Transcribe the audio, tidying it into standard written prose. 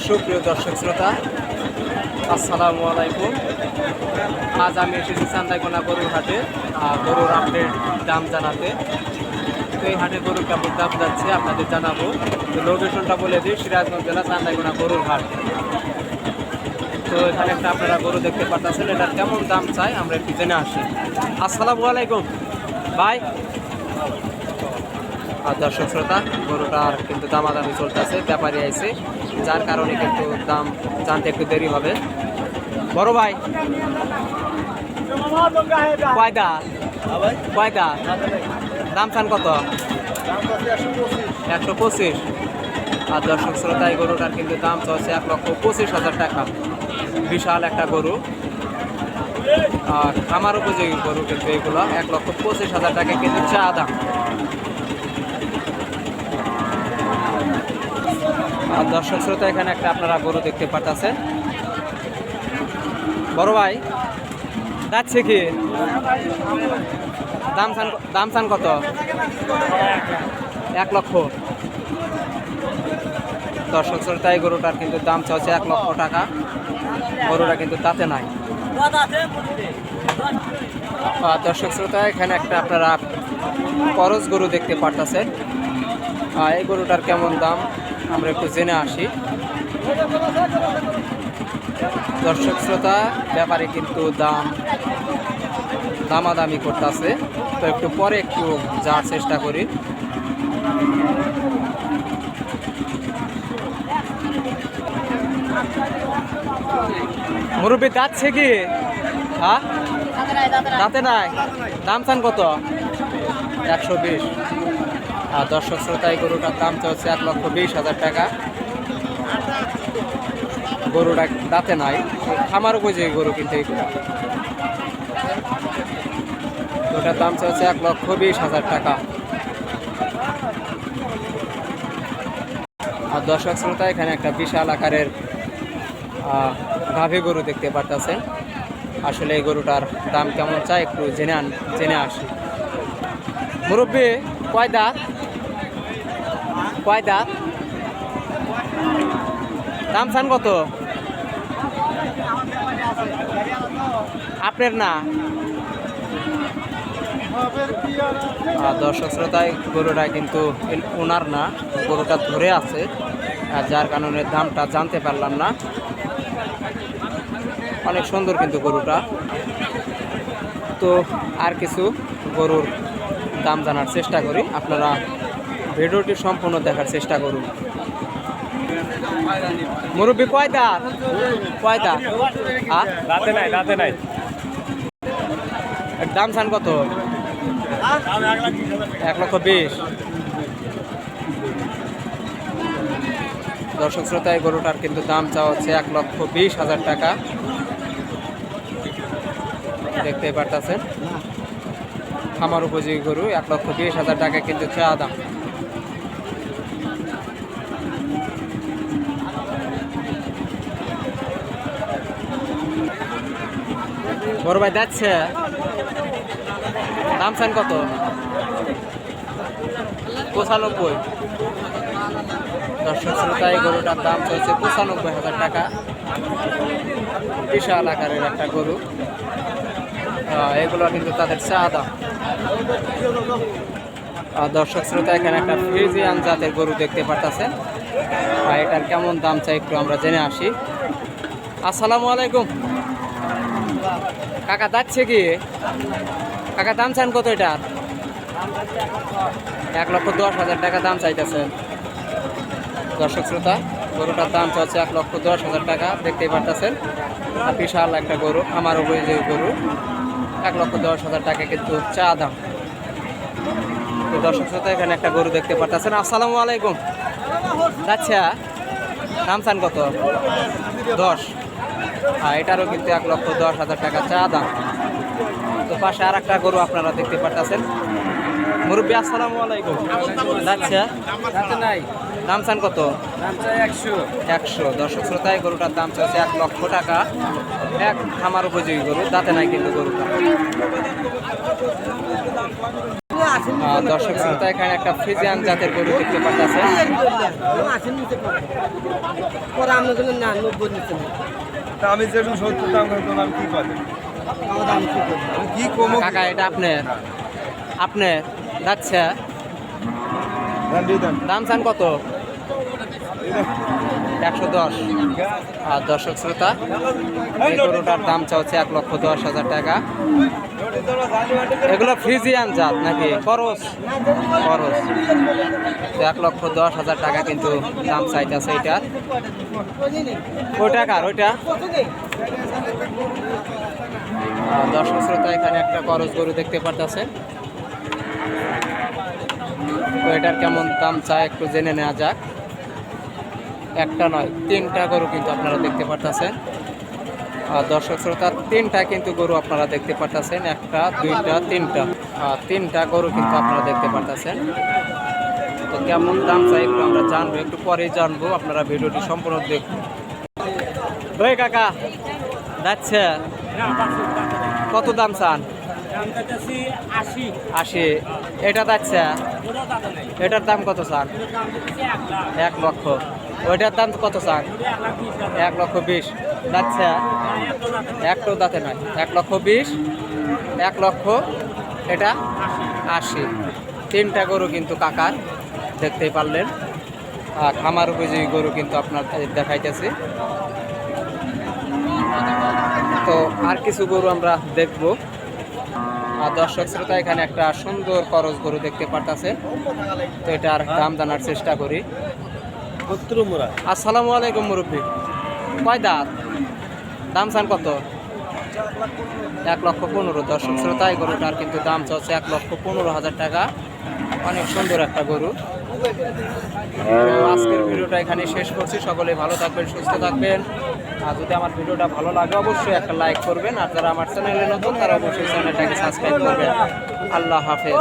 সুপ্রিয় দর্শক শ্রোতা, আসসালামু আলাইকুম। আজ আমি এসেছি চান্দাইকোনা গরুর হাটে গরুর আপডেট দাম জানাতে। তো এই হাটে গরুর কেমন দাম যাচ্ছে আপনাদের জানাবো। তো লোকেশনটা বলে দিই, সিরাজগঞ্জ জেলা চান্দাইকোনা গরুর হাট। তো এখানে একটা আপনারা গরু দেখতে পাচ্ছেন, এটার কেমন দাম চাই আমরা একটু জেনে আসি। আসসালামু আলাইকুম ভাই। আর দর্শক শ্রোতা, গরুটার কিন্তু দামাদামি চলতেছে, ব্যাপারী আইছে, যার কারণে কিন্তু দাম জানতে একটু দেরি হবে। বড় ভাই কয়দা কয়দা দাম চান কত? 125। আর দর্শক শ্রোতা, এই গরুটার কিন্তু দাম চলছে 1,25,000 টাকা। বিশাল একটা গরু, আর খামার উপযোগী গরু কিন্তু এগুলো। 1,25,000 টাকা কিন্তু চা দাম। আর দর্শক শ্রোতা, এখানে একটা আপনারা গরু দেখতে পাচ্ছেন। বড় ভাই যাচ্ছে কি দাম চান কত? 1 লক্ষ। দর্শক শ্রোতা, এই গরুটার কিন্তু দাম চলছে 1 লক্ষ টাকা। গরুটা কিন্তু তাতে নাই। দর্শক শ্রোতা, এখানে একটা আপনারা করস গরু দেখতে পাচ্ছেন। এই গরুটার কেমন দাম আমরা একটু জেনে আসি। দর্শক শ্রোতা, ব্যাপারে কিন্তু দামাদামি করতেছে, তো একটু পরে একটু যাওয়ার চেষ্টা করি। মুরব্বী যাচ্ছে কি? হ্যাঁ, দাঁতে নাই। দাম চান কত? 120। আর দর্শক শ্রোতা, এই গরুটার দাম চলছে 1,20,000 টাকা। গরুটা দাঁতে নাই, খামার উপযোগী গরু কিন্তু এইগুলো। ওটার দাম চলছে 1,20,000 টাকা। আর দর্শক শ্রোতা, এখানে একটা বিশাল আকারের গাভী গরু দেখতে পারতেছেন। আসলে এই গরুটার দাম কেমন চাই একটু জেনে আসি। মুরব্বী কয় দাঁত? দাম চান কত? আপনার না। দর্শক শ্রোতায়, গরুটা কিন্তু ওনার না, গরুটা ধরে আছে, যার কারণে দামটা জানতে পারলাম না। অনেক সুন্দর কিন্তু গরুটা। তো আর কিছু গরুর দাম জানার চেষ্টা করি, আপনারা ভিডিওটি সম্পূর্ণ দেখার চেষ্টা করুন। মুরব্বী কয় দাঁত? দাঁতে নাই। দাম চান কত? 1,20,000। দর্শক শ্রোতা, এই গরুটার কিন্তু দাম চাওয়া হচ্ছে 1,20,000 টাকা। দেখতে পারতেছেন, খামার উপযোগী গরু। 1,20,000 টাকা কিন্তু চা দাম। বড় ভাই যাচ্ছে, দাম চান কত? 95। দর্শক শ্রোতা, এই গরুটার দাম চলছে 95,000 টাকা। বিশাল আকারের একটা গরু, এগুলো কিন্তু তাদের চা দাম। দর্শক শ্রোতা, এখানে একটা ফ্রিজিয়ান জাতের গরু দেখতে পাচ্ছেন। এটার কেমন দাম চাই একটু আমরা জেনে আসি। আসসালামু আলাইকুম কাকা, যাচ্ছে কি কাকা? দাম চান কত এটার? 1,10,000 টাকা দাম চাইতেছে। দর্শক শ্রোতা, গরুটার দাম চলছে 1,10,000 টাকা। দেখতেই পারতেছেন, বিশাল একটা গরু, আমার উপযোগী গরু। 1,10,000 টাকা কিন্তু চা দাম। তো দর্শক শ্রোতা, এখানে একটা গরু দেখতে পারতেছেন। আসসালামু আলাইকুম। যাচ্ছে, দাম চান কত? 10। এটারও কিন্তু 1,10,000 টাকা চা দাম। তো পাশে আর একটা গরু আপনারা দেখতে পারতেছেন। মুরব্বী আসসালামু আলাইকুম। যাচ্ছে, নাই। দাম চান কত? 100। দর্শক শ্রোতা, এই গরুটার দাম চলছে 1 লক্ষ টাকা। খামার উপযোগী গরু, দাঁতে নাই কিন্তু গরুটা। দর্শক শ্রোতা এখানে একটা ফ্রিজিয়ান জাতের গরু দেখতে পাচ্ছেন। আমি যেটু 70 দাম করতাম আমি কি পারি কি কমো কাকা এটা আপনি যাচ্ছে দাম চান কত? 110। আর দর্শক শ্রোতা এই গরুটার দাম চাচ্ছে 1,10,000 টাকা। এগুলো ফ্রিজিয়ান জাত নাকি করস? 1,10,000 টাকা কিন্তু দাম চাইতেছে এইটার। ওইটা কার ওইটা? দর্শক শ্রোতা এখানে একটা করস গরু দেখতে পারতেছেন। তো এটার কেমন দাম চায় একটু জেনে নেওয়া যাক। একটা নয় 3টা গরু কিন্তু আপনারা দেখতে পারতেছেন। দর্শক শ্রোতা 3টা কিন্তু গরু আপনারা দেখতে পারতেছেন। 1টা 2টা 3টা 3টা গরু কিন্তু আপনারা দেখতে পারতেছেন। তো কেমন দাম চাই একটু আমরা জানবো, একটু পরেই জানবো। আপনারা ভিডিওটি সম্পূর্ণ দেখুন। ওই কাকা যাচ্ছে কত দাম চান? 80। এটা যাচ্ছে এটার দাম কত চান? 1 লক্ষ। ওইটার দাম কত চান? 1,20,000 যাচ্ছে একটু দাঁতে নয় 1,20,000 1 লক্ষ এটা 80। 3টা গরু কিন্তু কাকার দেখতেই পারলেন। খামার উপযোগী গরু কিন্তু আপনার দেখাইতেছি। তো আর কিছু গরু আমরা দেখব। দর্শক শ্রোতা এখানে একটা সুন্দর করস গরু দেখতে পারতেছে। তো এটার দাম জানার চেষ্টা করি। আসসালামু আলাইকুম মুরব্বী, কয় দাঁত? দাম চান কত? 1,15,000। দর্শক শ্রোতা এই গরুটার কিন্তু দাম চাচ্ছে 1,15,000 টাকা। অনেক সুন্দর একটা গরু। তো আজকের ভিডিওটা এখানে শেষ করছি। সকলে ভালো থাকবেন, সুস্থ থাকবেন। আর যদি আমার ভিডিওটা ভালো লাগে অবশ্যই একটা লাইক করবেন। আর যারা আমার চ্যানেলে নতুন তারা অবশ্যই চ্যানেলটাকে সাবস্ক্রাইব করবেন। আল্লাহ হাফেজ।